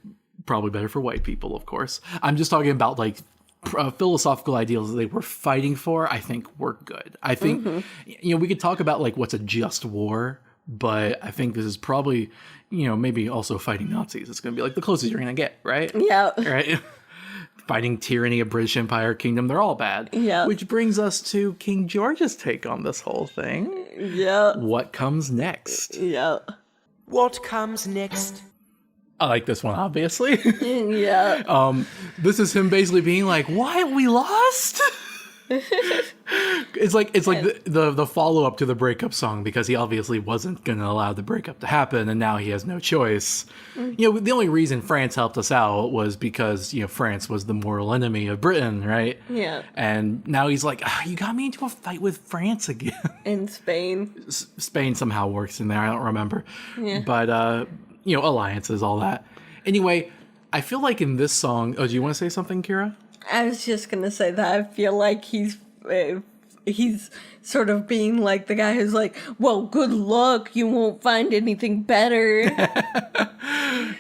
probably better for white people, of course. I'm just talking about like philosophical ideals that they were fighting for. I think were good. I think, you know, we could talk about like what's a just war, but I think this is probably, you know, maybe also fighting Nazis. It's going to be like the closest you're going to get, right? Yep. Right. Fighting tyranny of British Empire Kingdom, they're all bad. Yeah. Which brings us to King George's take on this whole thing. Yep. What comes next? Yep. What comes next? I like this one, obviously. Yeah. This is him basically being like, "Why we lost?" It's like the follow up to the breakup song, because he obviously wasn't going to allow the breakup to happen, and now he has no choice. You know, the only reason France helped us out was because, you know, France was the mortal enemy of Britain, right? Yeah. And now he's like, "You got me into a fight with France again." In Spain. Spain somehow works in there. I don't remember. Yeah. But you know, alliances, all that. Anyway, I feel like in this song. Oh, do you want to say something, Kira? I was just gonna say that I feel like he's sort of being like the guy who's like, well, good luck, you won't find anything better.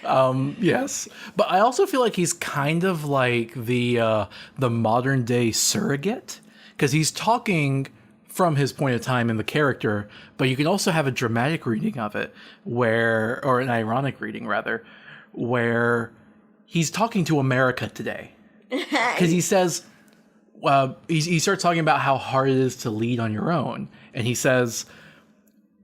Yes, but I also feel like he's kind of like the modern day surrogate, because he's talking from his point of time in the character, but you can also have a dramatic reading of it, or an ironic reading rather, where he's talking to America today. Because he says, he starts talking about how hard it is to lead on your own. And he says,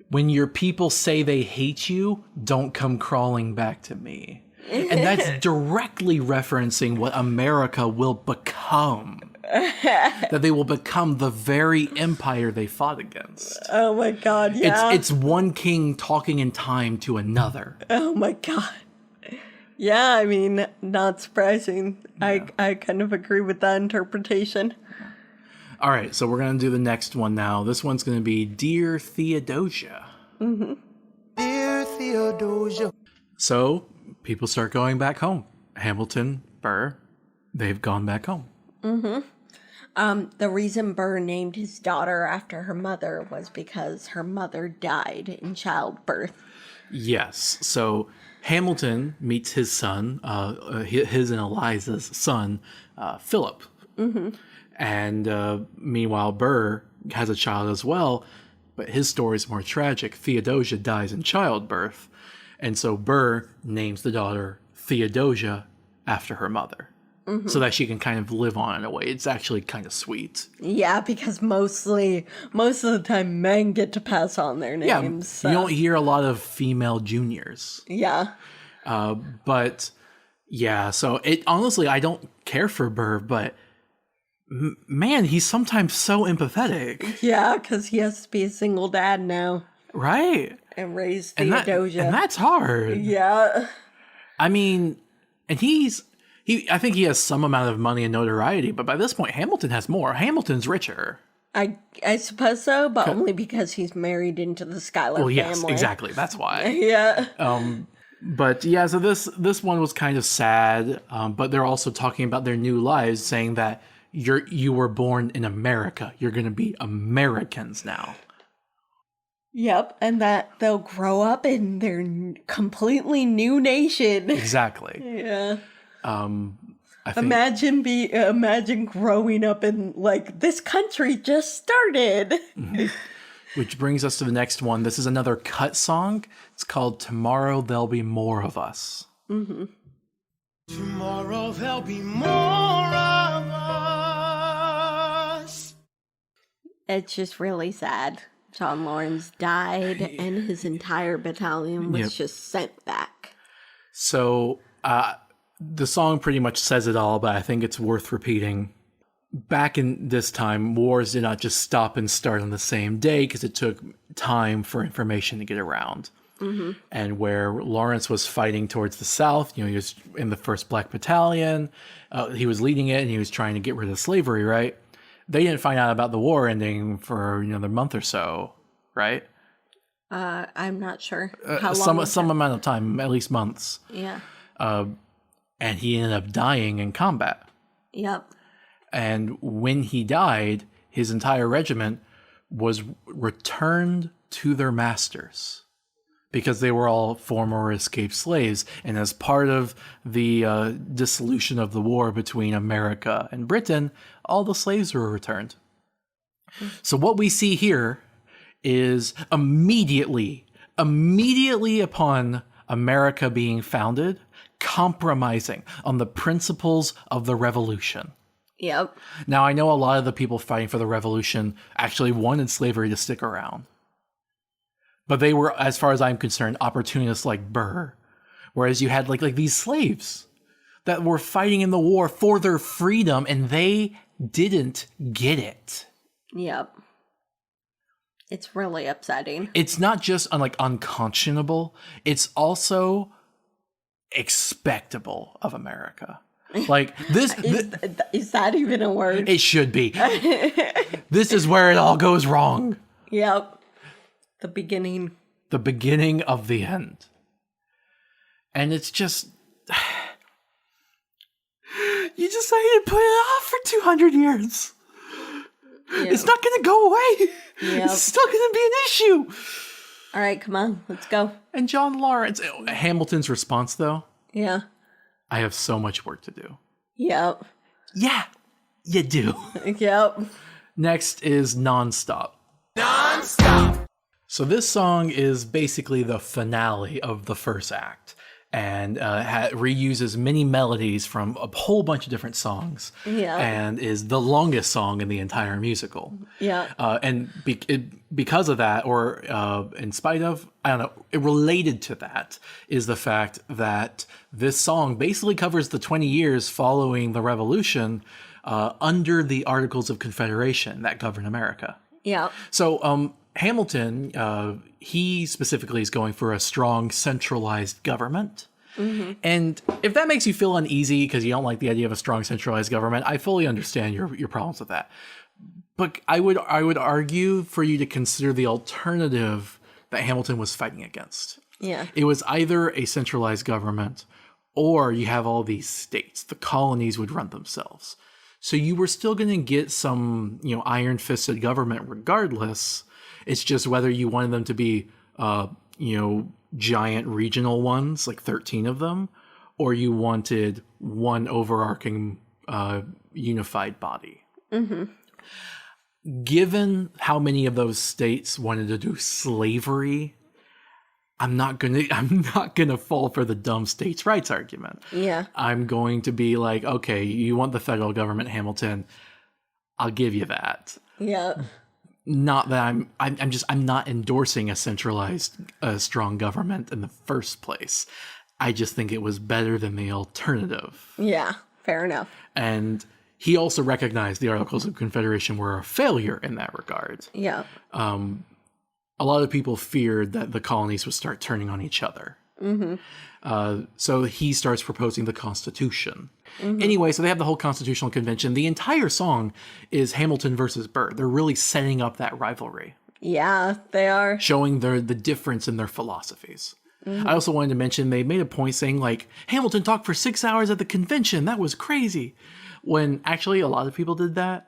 when your people say they hate you, don't come crawling back to me. And that's directly referencing what America will become. That they will become the very empire they fought against. Oh my god, yeah. It's one king talking in time to another. Oh my god. Yeah, I mean, not surprising. Yeah. I kind of agree with that interpretation. All right, so we're going to do the next one now. This one's going to be Dear Theodosia. Mm-hmm. Dear Theodosia. So people start going back home. Hamilton, Burr, they've gone back home. Mm-hmm. The reason Burr named his daughter after her mother was because her mother died in childbirth. Yes, so Hamilton meets his son, his and Eliza's son, Philip. Mm-hmm. And meanwhile, Burr has a child as well, but his story is more tragic. Theodosia dies in childbirth, and so Burr names the daughter Theodosia after her mother, so that she can kind of live on in a way. It's actually kind of sweet. Yeah, because most of the time men get to pass on their names. Yeah, so. you don't hear a lot of female juniors. Yeah. But yeah, so it honestly, I don't care for Burr, but man, he's sometimes so empathetic. Yeah, because he has to be a single dad now. Right. And raise Theodosia. And that's hard. Yeah. I mean, and I think he has some amount of money and notoriety, but by this point, Hamilton has more. Hamilton's richer. I suppose so, but only because he's married into the Schuyler family. Well, yes, exactly. That's why. Yeah. But yeah, so this one was kind of sad, but they're also talking about their new lives, saying that you were born in America. You're going to be Americans now. Yep, and that they'll grow up in their completely new nation. Exactly. Yeah. I think, Imagine growing up in like this country just started. which brings us to the next one. This is another cut song. It's called "Tomorrow There'll Be More of Us." Tomorrow there'll be more of us. It's just really sad. John Lawrence died, and his entire battalion was just sent back. So the song pretty much says it all, but I think it's worth repeating. Back in this time, wars did not just stop and start on the same day because it took time for information to get around. And where Lawrence was fighting towards the south, he was in the 1st Black Battalion. He was leading it, and he was trying to get rid of slavery, right? They didn't find out about the war ending for another month or so, right? I'm not sure how long. Some amount of time, at least months. Yeah. And he ended up dying in combat. Yep. And when he died, his entire regiment was returned to their masters because they were all former escaped slaves. And as part of the dissolution of the war between America and Britain, all the slaves were returned. So what we see here is immediately upon America being founded, compromising on the principles of the revolution. Yep. Now, I know a lot of the people fighting for the revolution actually wanted slavery to stick around. But they were, as far as I'm concerned, opportunists like Burr. Whereas you had like these slaves that were fighting in the war for their freedom, and they didn't get it. Yep. It's really upsetting. It's not just unconscionable. It's also expectable of America. Like this, is that even a word? it should be. This is where it all goes wrong. Yep. The beginning of the end. And it's just, you decided to put it off for 200 years. Yep. It's not going to go away. Yep. It's still going to be an issue. All right, come on, let's go. And John Lawrence, Hamilton's response though, Yeah. I have so much work to do. Yep. Yeah, you do. Yep. Next is Nonstop. Non-stop. So this song is basically the finale of the first act, and reuses many melodies from a whole bunch of different songs. Yeah. And is the longest song in the entire musical. Yeah. And because of that, or in spite of, I don't know, related to that, is the fact that this song basically covers the 20 years following the Revolution under the Articles of Confederation that govern America. Yeah. So Hamilton, he specifically is going for a strong centralized government. Mm-hmm. And if that makes you feel uneasy because you don't like the idea of a strong centralized government, I fully understand your problems with that. But I would argue for you to consider the alternative that Hamilton was fighting against. Yeah. It was either a centralized government or you have all these states. The colonies would run themselves. So you were still going to get some, iron-fisted government regardless. It's just whether you wanted them to be, giant regional ones, like 13 of them, or you wanted one overarching unified body. Mm-hmm. Given how many of those states wanted to do slavery, I'm not gonna fall for the dumb states' rights argument. Yeah. I'm going to be like, okay, you want the federal government, Hamilton, I'll give you that. Yeah. Not that I'm not endorsing a centralized, strong government in the first place. I just think it was better than the alternative. Yeah, fair enough. And he also recognized the Articles of Confederation were a failure in that regard. Yeah. A lot of people feared that the colonies would start turning on each other. Mm-hmm. So he starts proposing the Constitution. Mm-hmm. Anyway, so they have the whole Constitutional Convention. The entire song is Hamilton versus Burr. They're really setting up that rivalry. Yeah, they are. Showing the difference in their philosophies. Mm-hmm. I also wanted to mention they made a point saying, like, Hamilton talked for 6 hours at the convention. That was crazy. When actually a lot of people did that.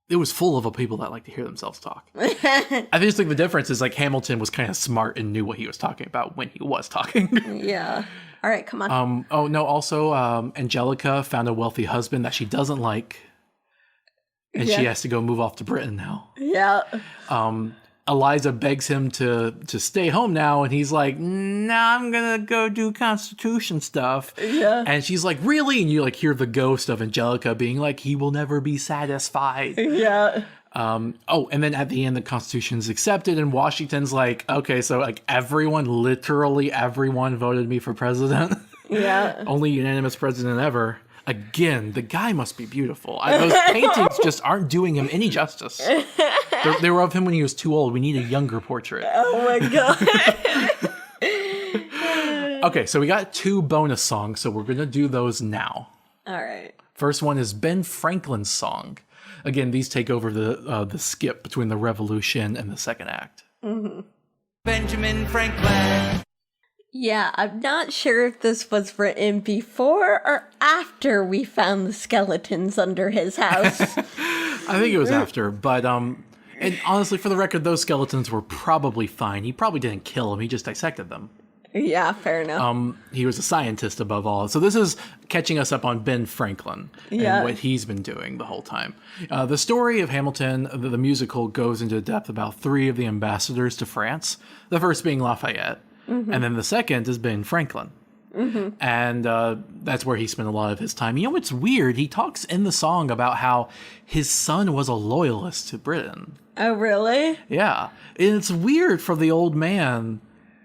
It was full of people that like to hear themselves talk. I just think the difference is like Hamilton was kind of smart and knew what he was talking about when he was talking. Yeah. All right, come on. Oh no, also Angelica found a wealthy husband that she doesn't like. And she Yeah. has to go move off to Britain now. Yeah. Eliza begs him to stay home now, and he's like, "Nah, I'm gonna go do Constitution stuff." Yeah. And she's like, "Really?" And you like hear the ghost of Angelica being like, "He will never be satisfied." Yeah. Oh, and then at the end, the Constitution's accepted, and Washington's like, "Okay, so like literally everyone voted me for president." Yeah. Only unanimous president ever. Again, the guy must be beautiful. Those paintings just aren't doing him any justice. They were of him when he was too old. We need a younger portrait. Oh my god. Okay, so we got 2 bonus songs, so we're going to do those now. All right. First one is Ben Franklin's song. Again, these take over the skip between the Revolution and the second act. Benjamin Franklin. Yeah, I'm not sure if this was written before or after we found the skeletons under his house. I think it was after, but and honestly, for the record, those skeletons were probably fine. He probably didn't kill them; he just dissected them. Yeah, fair enough. He was a scientist above all. So this is catching us up on Ben Franklin Yeah. and what he's been doing the whole time. The story of Hamilton, the musical, goes into depth about 3 of the ambassadors to France. The first being Lafayette, and then the second is Ben Franklin. And that's where he spent a lot of his time. You know what's weird? He talks in the song about how his son was a loyalist to Britain. Oh, really? Yeah. And it's weird for the old man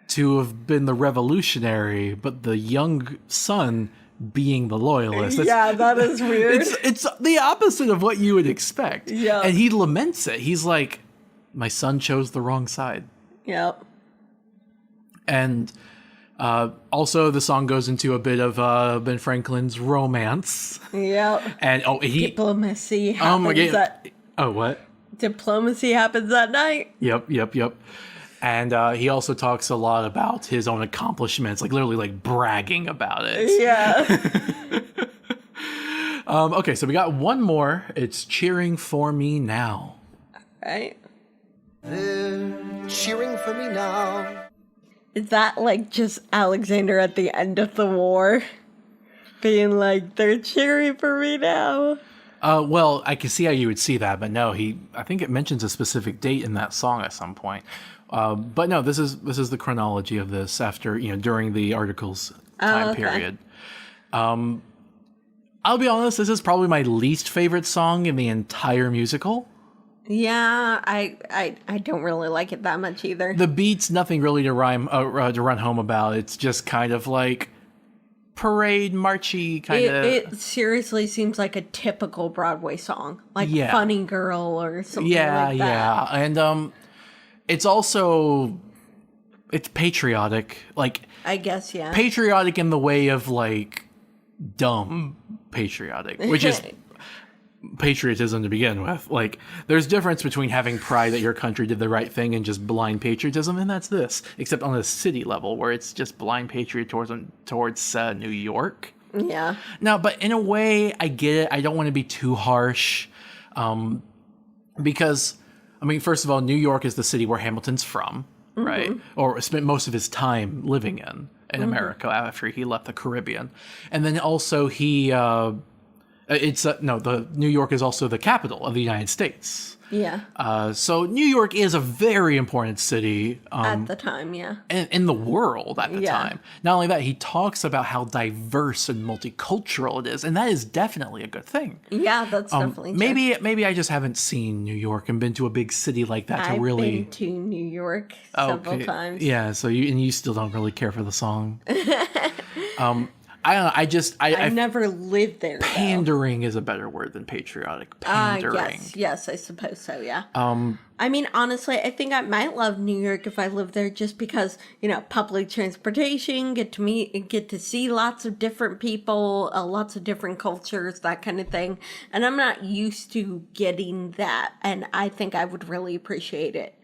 to have been the revolutionary, but the young son being the loyalist. Yeah, that is weird. It's the opposite of what you would expect. Yeah. And he laments it. He's like, my son chose the wrong side. Yep. And also the song goes into a bit of Ben Franklin's romance. Yep. And Diplomacy oh my happens god. Oh, what? Diplomacy happens that night. Yep. And he also talks a lot about his own accomplishments, like literally like bragging about it. Yeah. Okay, so we got one more. It's Cheering for Me Now. Right? They're cheering for me now. Is that like just Alexander at the end of the war? Being like, they're cheering for me now. Well, I can see how you would see that, but no, I think it mentions a specific date in that song at some point. But no, this is the chronology of this after, during the article's time period. I'll be honest, this is probably my least favorite song in the entire musical. Yeah, I don't really like it that much either. The beat's nothing really to run home about. It's just kind of like parade marchy kind of. It seriously seems like a typical Broadway song, like Yeah. Funny Girl or something Yeah, like that. yeah, and it's also patriotic, like I guess, yeah. patriotic in the way of like dumb patriotic, which is patriotism to begin with. Like, there's difference between having pride that your country did the right thing and just blind patriotism, and that's this, except on a city level where it's just blind patriotism towards New York. Yeah. Now, but in a way, I get it. I don't want to be too harsh, because, I mean, first of all, New York is the city where Hamilton's from, right? Or spent most of his time living in America after he left the Caribbean. And then also the New York is also the capital of the United States. Yeah. So New York is a very important city At the time, yeah. in the world at the Yeah. time. Not only that, he talks about how diverse and multicultural it is, and that is definitely a good thing. Yeah, that's definitely true. Maybe I just haven't seen New York and been to a big city like that to I've really. been to New York several times. Yeah, so you still don't really care for the song. I don't know. I I've never lived there. though. pandering is a better word than patriotic. Pandering. Yes, I suppose so, yeah. I mean, honestly, I think I might love New York if I lived there just because, public transportation, get to see lots of different people, lots of different cultures, that kind of thing. And I'm not used to getting that, and I think I would really appreciate it.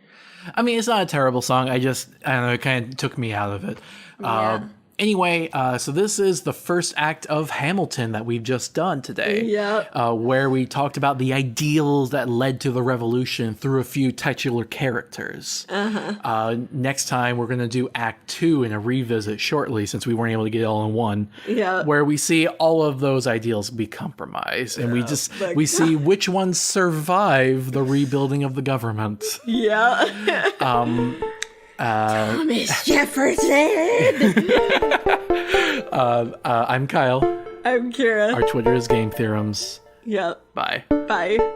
I mean, it's not a terrible song. I don't know, it kind of took me out of it. Yeah. Anyway, so this is the first act of Hamilton that we've just done today. Yeah. Where we talked about the ideals that led to the revolution through a few titular characters. Next time, we're going to do Act 2 in a revisit shortly, since we weren't able to get it all in one. Yeah. Where we see all of those ideals be compromised. And we see which ones survive the rebuilding of the government. Yeah. Thomas Jefferson. I'm Kyle. I'm Kira. Our Twitter is Game Theorems. Yep. Bye. Bye.